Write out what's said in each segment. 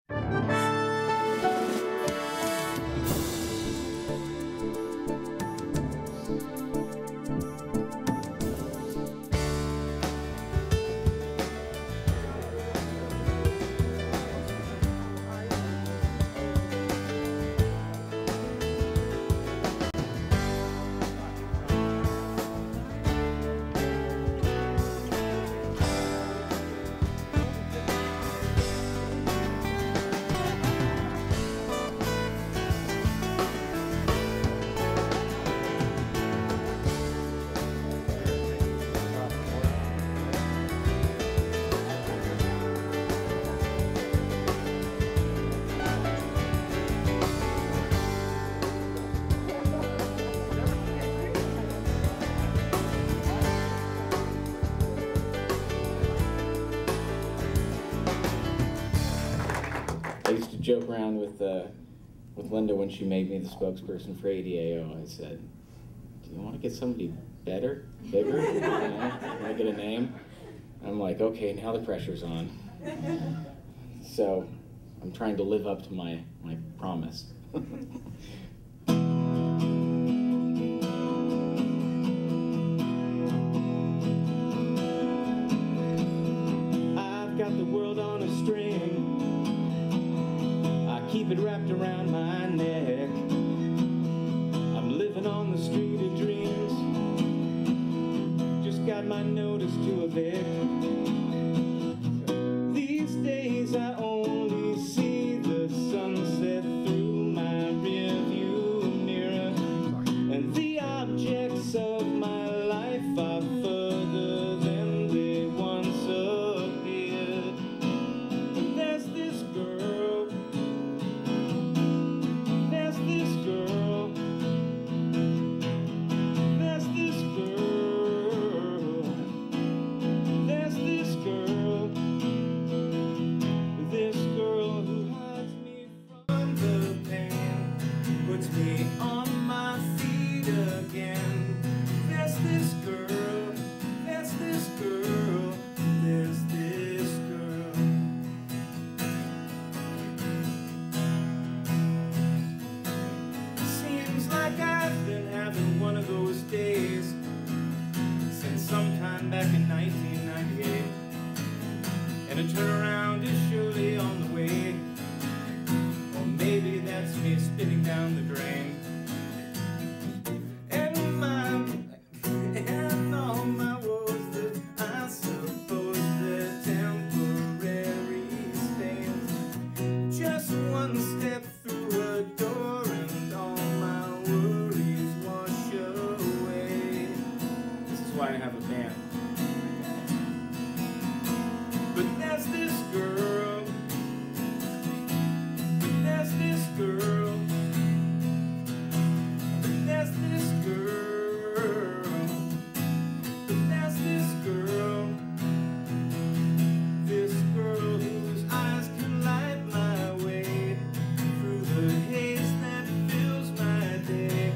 I used to joke around with Linda when she made me the spokesperson for ADAO. I said, "Do you want to get somebody better, bigger? You know, want to get a name?" I'm like, okay, now the pressure's on. So I'm trying to live up to my promise. I've got the world on a string. Keep it wrapped around my neck. I'm living on the street of dreams. Just got my notice to evict. These days I only see the sunset through my rearview mirror, and the objects of my life are further than they once appeared. And there's this girl. There's this girl, there's this girl, there's this girl, this girl who hides me from the pain, puts me on my feet again. There's this girl, there's this girl, there's this girl. Like I've been having one of those days since sometime back in 1998, and a turnaround is surely on the way, or maybe that's me spinning down the drain. And all my woes that I suppose they're temporary stains, just one step through a door and all my worries wash away. This is why I have a band. But there's this girl, but there's this girl, but there's this girl, but there's this girl, this girl whose eyes can light my way through the haze that fills my day.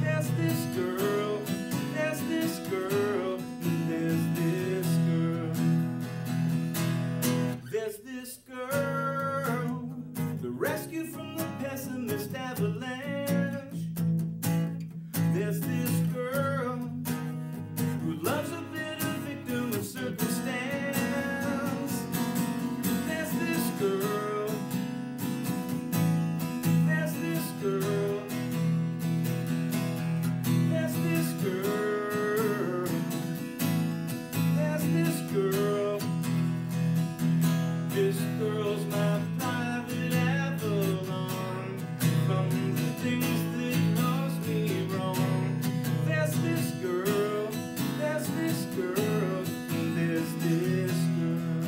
There's this girl, there's this girl, there's this girl. There's this girl, the rescue from the pessimist avalanche. There's this girl who loves a bit of victim of circumstance. There's this girl, there's this girl, there's this girl, there's this girl. This girl's my private Avalon, from the things that cause me wrong. There's this girl, there's this girl, there's this girl.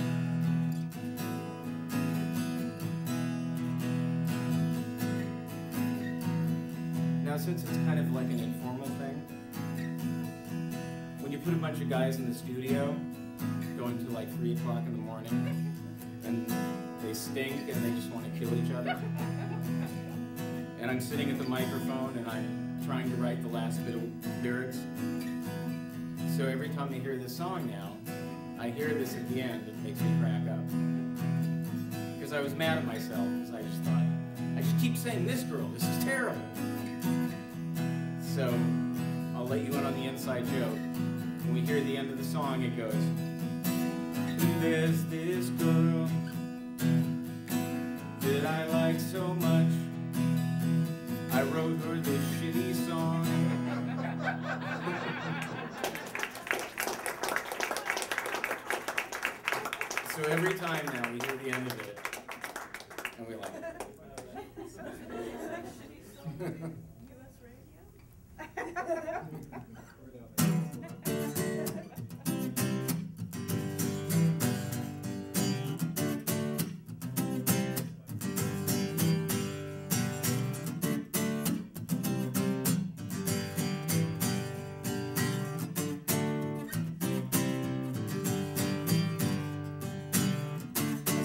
Now, since it's kind of like an informal thing, when you put a bunch of guys in the studio going to like 3 o'clock in the morning, and they stink and they just want to kill each other, and I'm sitting at the microphone and I'm trying to write the last bit of lyrics, so every time I hear this song now, I hear this at the end, it makes me crack up. Because I was mad at myself, because I just thought, I just keep saying this girl, this is terrible. So, I'll let you in on the inside joke. When we hear the end of the song, it goes, there's this girl that I like so much, I wrote her this shitty song. So every time now we hear the end of it, and we like it.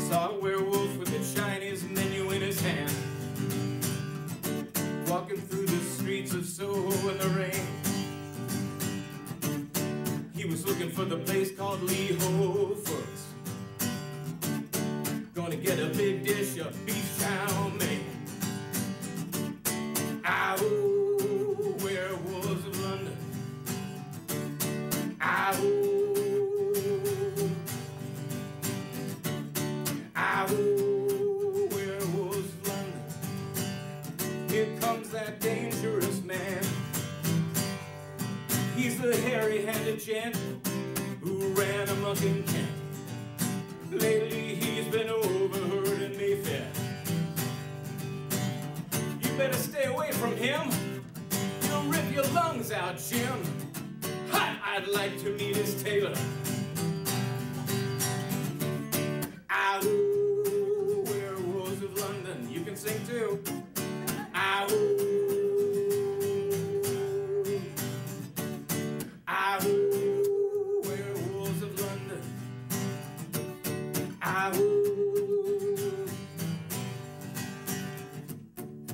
Saw a werewolf with a Chinese menu in his hand, walking through the streets of Soho in the rain. He was looking for the place called Lee Ho Foo's, gonna get a big dish of beef chow mein. Ow, werewolves of London. Ow. Werewolves of London. Here comes that dangerous man. He's the hairy-handed gent who ran amok in Kent. Lately he's been overheard in Mayfair. You better stay away from him. He'll rip your lungs out, Jim. Hot, I'd like to meet his tailor. Ow. You can sing too. Ow. Ow. Werewolves of London. Ow.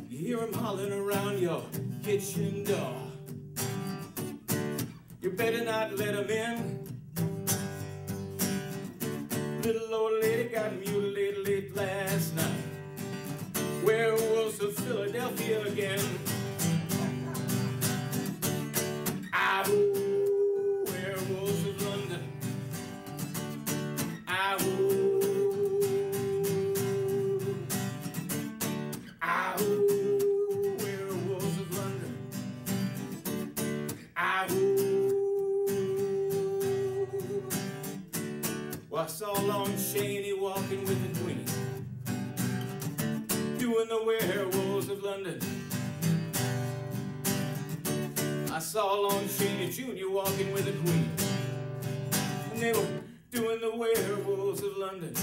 You hear him hollering around your kitchen door. You better not let him in. Little old lady got mutilated late last night. Werewolves of Philadelphia again. Ow, werewolves of London. Ow, ow, werewolves of London. Ow. Well, I saw Long Shaney walking with the Queen, doing the werewolves of London. I saw Long Shaney Jr. walking with the Queen, and they were doing the werewolves of London.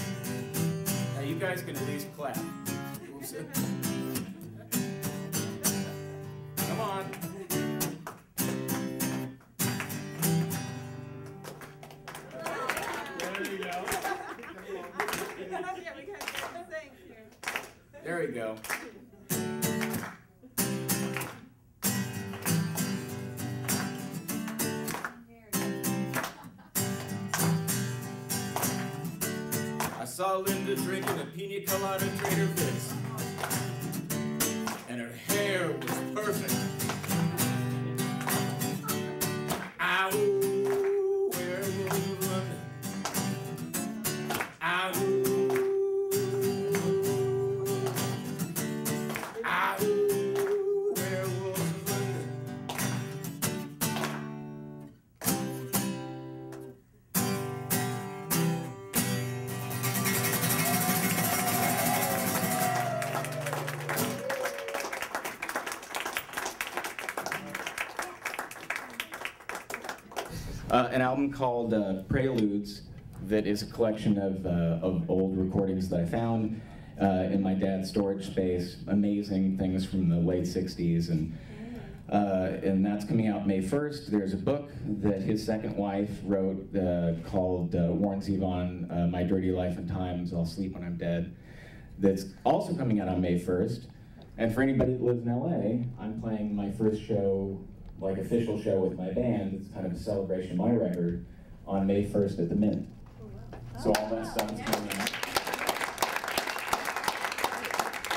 Now you guys can at least clap. Oops. Come on. There you go. There we go. I saw Linda drinking a pina colada at Trader Vic's, and her hair was perfect. Ow, werewolves of London. Ow. An album called Preludes, that is a collection of old recordings that I found in my dad's storage space, amazing things from the late 60s, and that's coming out May 1st. There's a book that his second wife wrote called Warren Zevon, My Dirty Life and Times, I'll Sleep When I'm Dead, that's also coming out on May 1st. And for anybody that lives in LA, I'm playing my first show, like official show with my band. It's kind of a celebration of my record on May 1st at the Mint. So all that stuff is coming out.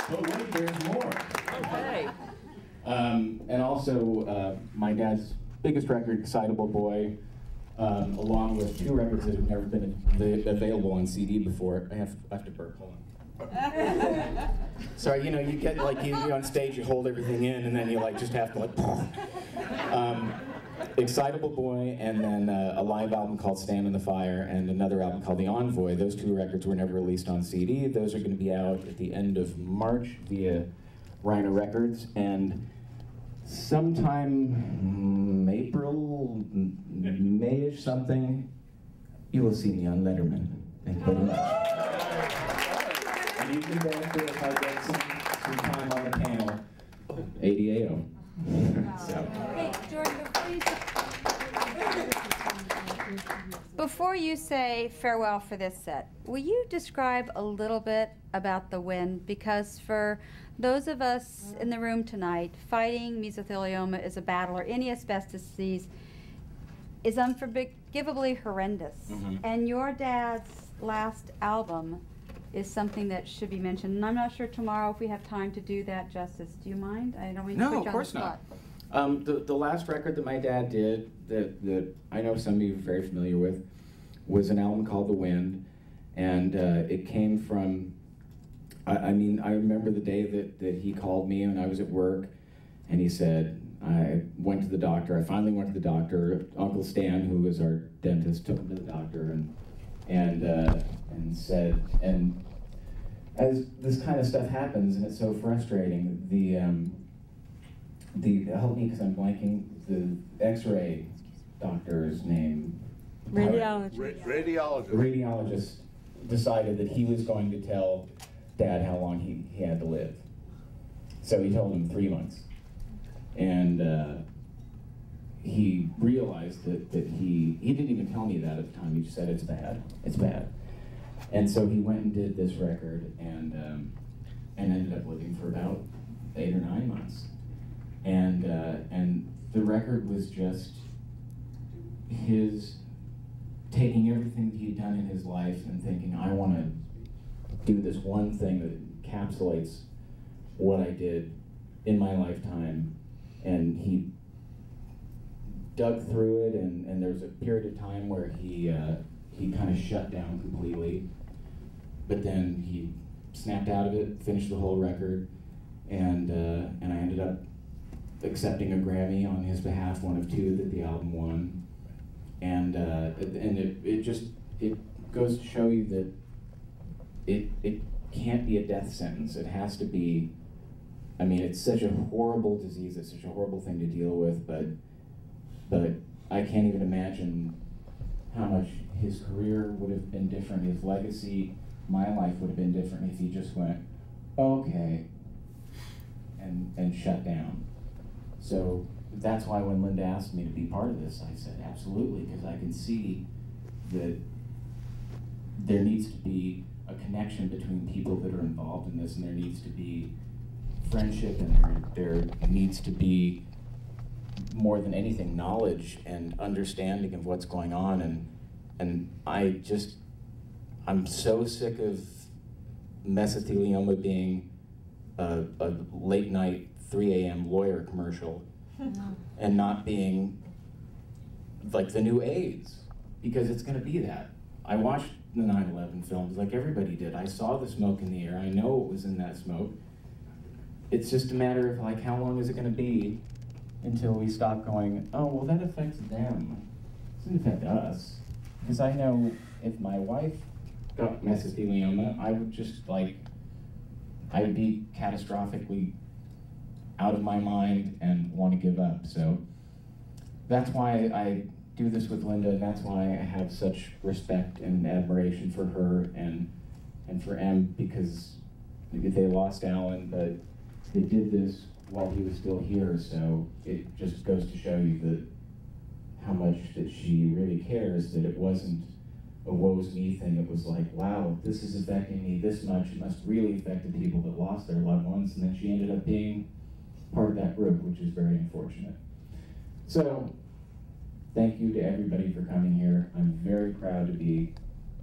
But wait, there's more. Okay. And also, my dad's biggest record, Excitable Boy, along with 2 records that have never been available on CD before. I have to burp, hold on. So, you know, you get like, you're on stage, you hold everything in, and then you like just have to like, Excitable Boy, and then a live album called Stand in the Fire, and another album called The Envoy. Those 2 records were never released on CD. Those are going to be out at the end of March via Rhino Records, and sometime April, May-ish something, you will see me on Letterman. Thank you very much. And you can benefit if I get some time on the panel, ADAO. So. Hey, Jordan, before you say farewell for this set, will you describe a little bit about the wind? Because for those of us in the room tonight, fighting mesothelioma is a battle, or any asbestos disease, is unforgivably horrendous. And your dad's last album is something that should be mentioned. And I'm not sure tomorrow if we have time to do that justice. Do you mind? I don't mean to put you on the spot. No, of course not. The last record that my dad did, that I know some of you are very familiar with, was an album called The Wind. And it came from, I mean, I remember the day that he called me when I was at work, and he said, I went to the doctor. I finally went to the doctor. Uncle Stan, who was our dentist, took him to the doctor and said, and as this kind of stuff happens, and it's so frustrating, help me because I'm blanking, the X-ray doctor's name. Radiologist. The radiologist decided that he was going to tell Dad how long he had to live. So he told him 3 months. And he realized that he didn't even tell me that at the time. He just said, it's bad, it's bad. And so he went and did this record and ended up living for about 8 or 9 months. And the record was just his taking everything that he'd done in his life and thinking, I want to do this one thing that encapsulates what I did in my lifetime. And he dug through it, and there was a period of time where he kind of shut down completely, but then he snapped out of it, finished the whole record, and I ended up accepting a Grammy on his behalf, one of 2 that the album won, and it goes to show you that it can't be a death sentence. It has to be. I mean, it's such a horrible disease. It's such a horrible thing to deal with, but I can't even imagine how much his career would have been different, his legacy, my life would have been different if he just went, okay, and shut down. So that's why when Linda asked me to be part of this, I said, absolutely, because I can see that there needs to be a connection between people that are involved in this, and there needs to be friendship, and there needs to be, more than anything, knowledge and understanding of what's going on. And I'm so sick of mesothelioma being a late night 3 a.m. lawyer commercial and not being like the new AIDS, because it's going to be that. I watched the 9/11 films like everybody did. I saw the smoke in the air. I know what was in that smoke. It's just a matter of like, how long is it going to be until we stop going, oh, well, that affects them. It doesn't affect us. Because I know if my wife got mesothelioma, I would just like, I'd be catastrophically out of my mind and want to give up. So that's why I do this with Linda, and that's why I have such respect and admiration for her and for Em, because they lost Alan, but they did this while he was still here, so it just goes to show you that how much that she really cares, that it wasn't a woe's me thing. It was like, wow, this is affecting me this much. It must really affect the people that lost their loved ones, and then she ended up being part of that group, which is very unfortunate. So, thank you to everybody for coming here. I'm very proud to be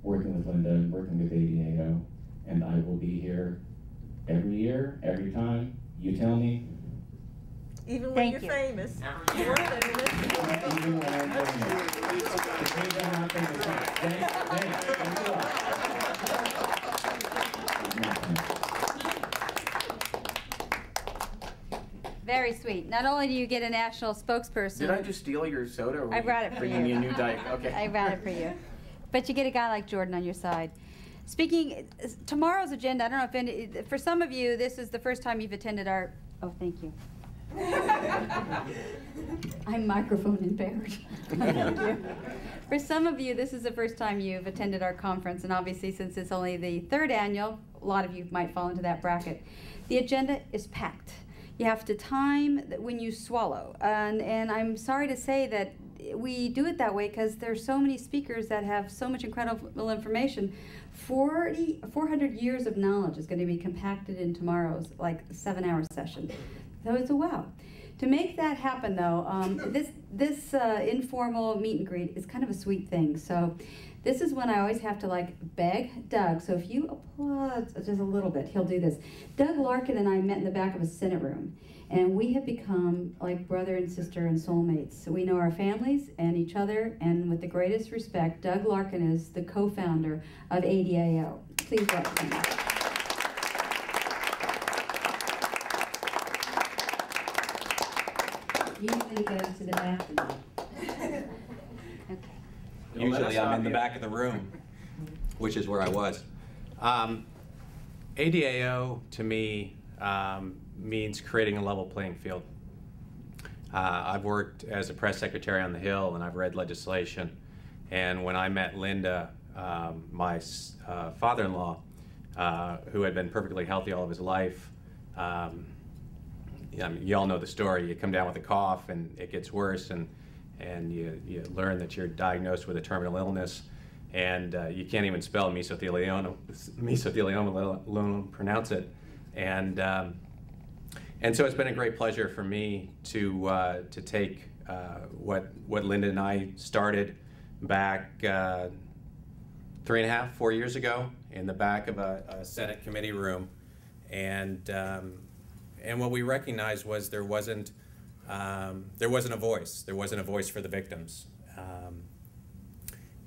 working with Linda and working with ADAO, and I will be here every year, every time. You tell me. Even when Thank you're you. famous. Even when I'm famous. It means I'm not famous. Thanks a lot. Very sweet. Not only do you get a national spokesperson. Did I just steal your soda? Or I brought it for bringing you. me a new Diet? Okay. I brought it for you. But you get a guy like Jordan on your side. Speaking, tomorrow's agenda, I don't know if any, for some of you, this is the first time you've attended our, oh, thank you. I'm microphone impaired. Thank you. For some of you, this is the first time you've attended our conference, and obviously since it's only the third annual, a lot of you might fall into that bracket. The agenda is packed. You have to time when you swallow, and I'm sorry to say that we do it that way because there's so many speakers that have so much incredible information. 400 years of knowledge is going to be compacted in tomorrow's like 7-hour session. So it's a wow. To make that happen though, this informal meet and greet is kind of a sweet thing. So this is when I always have to like beg Doug. So if you applaud just a little bit, he'll do this. Doug Larkin and I met in the back of a Senate room, and we have become like brother and sister and soulmates. So we know our families and each other, and with the greatest respect, Doug Larkin is the co-founder of ADAO. Please welcome him. Usually goes to the bathroom. Okay. Usually I'm in the back of the room, which is where I was. ADAO, to me, means creating a level playing field. I've worked as a press secretary on the Hill, and I've read legislation. And when I met Linda, my father-in-law, who had been perfectly healthy all of his life, you all know the story. You come down with a cough, and it gets worse, and you learn that you're diagnosed with a terminal illness, and you can't even spell mesothelioma, let alone pronounce it. And so it's been a great pleasure for me to take what Linda and I started back 3.5, 4 years ago in the back of a Senate committee room, and what we recognized was there wasn't a voice. There wasn't a voice for the victims.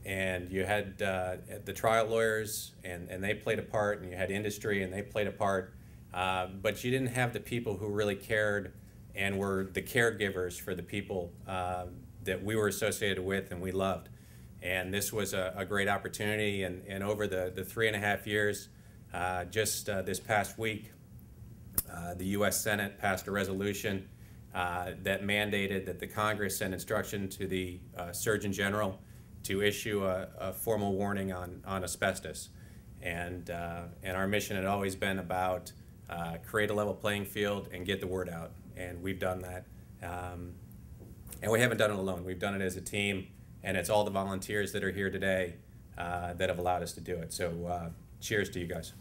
And you had the trial lawyers, and they played a part, and you had industry, and they played a part. But you didn't have the people who really cared and were the caregivers for the people that we were associated with and we loved. And this was a great opportunity. And over the 3.5 years, just this past week, the U.S. Senate passed a resolution that mandated that the Congress send instruction to the Surgeon General to issue a formal warning on asbestos. And our mission had always been about create a level playing field and get the word out. And we've done that. And we haven't done it alone. We've done it as a team, and it's all the volunteers that are here today that have allowed us to do it. So cheers to you guys.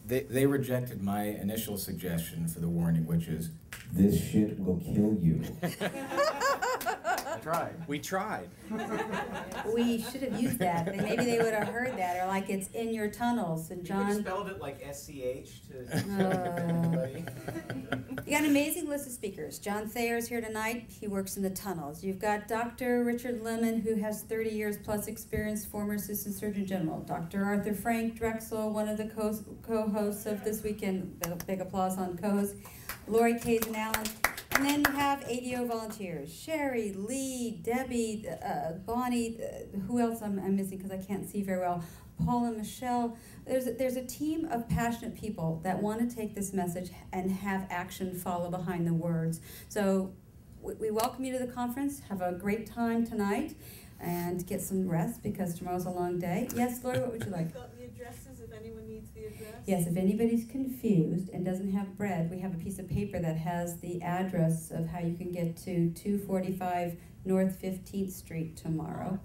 They rejected my initial suggestion for the warning, which is, this shit will kill you. We tried. We should have used that. Maybe they would have heard that, or like it's in your tunnels. And John, you spelled it like SCH to everybody. You got an amazing list of speakers. John Thayer's here tonight. He works in the tunnels. You've got Dr. Richard Lemon, who has 30 years plus experience, former Assistant Surgeon General. Dr. Arthur Frank Drexel, one of the co-hosts of this weekend. Big applause on co-host. Lori Kazan Allen. And then you have ADO volunteers. Sharry, Lee, Debbie, Bonnie, who else I'm missing because I can't see very well. Paul and Michelle. There's a team of passionate people that want to take this message and have action follow behind the words. So we welcome you to the conference. Have a great time tonight and get some rest because tomorrow's a long day. Yes, Lori, what would you like? We've got the addresses if anyone needs the address. Yes, if anybody's confused and doesn't have bread, we have a piece of paper that has the address of how you can get to 245 North 15th Street tomorrow.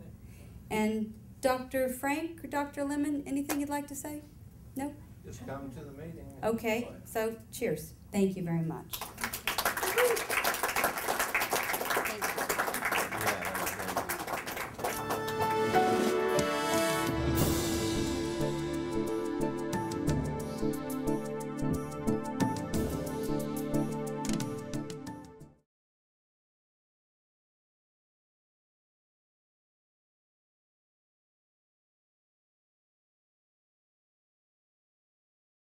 And Dr. Frank or Dr. Lemon, anything you'd like to say? No? Just come to the meeting. Okay, so cheers. Thank you very much.